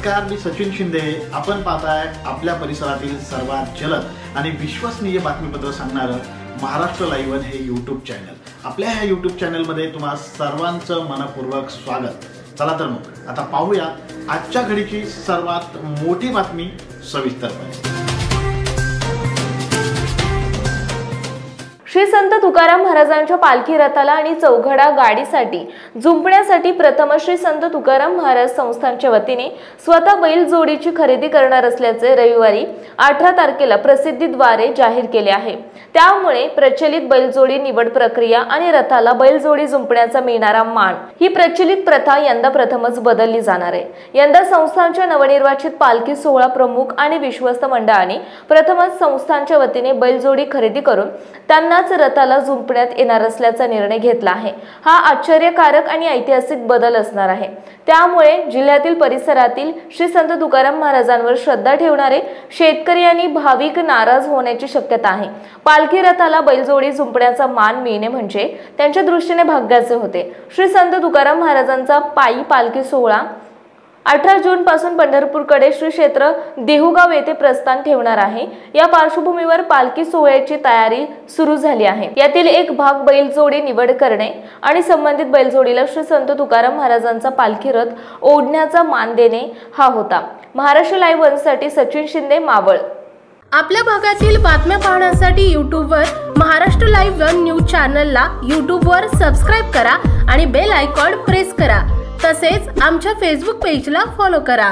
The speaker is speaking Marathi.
नमस्कार, मी सचिन शिंदे। आपण पाहताय आपल्या परिसरातील सर्वात जलद आणि विश्वसनीय बातमीपत्र सांगणारं महाराष्ट्र लाईव्ह हे यूट्यूब चॅनल। आपल्या ह्या यूट्यूब चॅनलमध्ये तुम्हा सर्वांचं मनपूर्वक स्वागत। चला तर मग आता पाहूया आजच्या घडीची सर्वात मोठी बातमी सविस्तरपणे। श्री संत तुकाराम महाराजांच्या पालखी रथाला आणि चौघडा गाडीसाठी जुंपण्यासाठी प्रथम श्री संत तुकाराम महाराज संस्थानच्या वतीने स्वतः बैल जोडीची खरेदी करणार असल्याचे रविवारी 18 तारखेला प्रसिद्धीद्वारे जाहीर केले आहे। त्यामुळे प्रचलित बैलजोडी निवड प्रक्रिया आणि रथाला बैलजोडी जुंपण्याचा मिळणारा मान ही प्रचलित प्रथा यंदा प्रथमच बदलली जाणार आहे। यंदा संस्थानच्या नवनिर्वाचित पालखी सोहळा प्रमुख आणि विश्वस्त मंडळाने प्रथमच संस्थानच्या वतीने बैलजोडी खरेदी करून त्यांना रथाला जुंपण्यात येणार असल्याचा निर्णय घेतला आहे। हा आश्चर्यकारक आणि ऐतिहासिक बदल असणार आहे। त्यामुळे जिल्ह्यातील परिसरातील श्री संत तुकाराम महाराजांवर श्रद्धा ठेवणारे शेतकरी आणि भाविक नाराज होण्याची शक्यता आहे। पालखी रथाला बैलजोडी जुंपण्याचा मान मिळणे म्हणजे त्यांच्या दृष्टीने भाग्याचे होते। श्री संत तुकाराम महाराजांचा पायी पालखी सोहळा 18 जून पासून पंढरपूरकडे श्री क्षेत्र देहुगाव येथे प्रस्थान ठेवणार आहे। या पार्श्वभूमीवर पालखी सोहळ्याची तयारी सुरू झाली आहे। यातील एक भाग बैलजोडी निवड करणे आणि संबंधित बैलजोडीला श्री संत तुकाराम महाराजांचा पालखी रथ ओढण्याचा मान देणे हा होता। महाराष्ट्र लाईव्ह साठी सचिन शिंदे, मावळ। आपल्या भागातील बातम्या पाहण्यासाठी यूट्यूबवर महाराष्ट्र लाईव्ह न्यूज चॅनलला यूट्यूबवर सबस्क्राइब करा आणि बेल आयकॉन प्रेस करा। तसेच आमच्या फेसबुक पेजला फॉलो करा।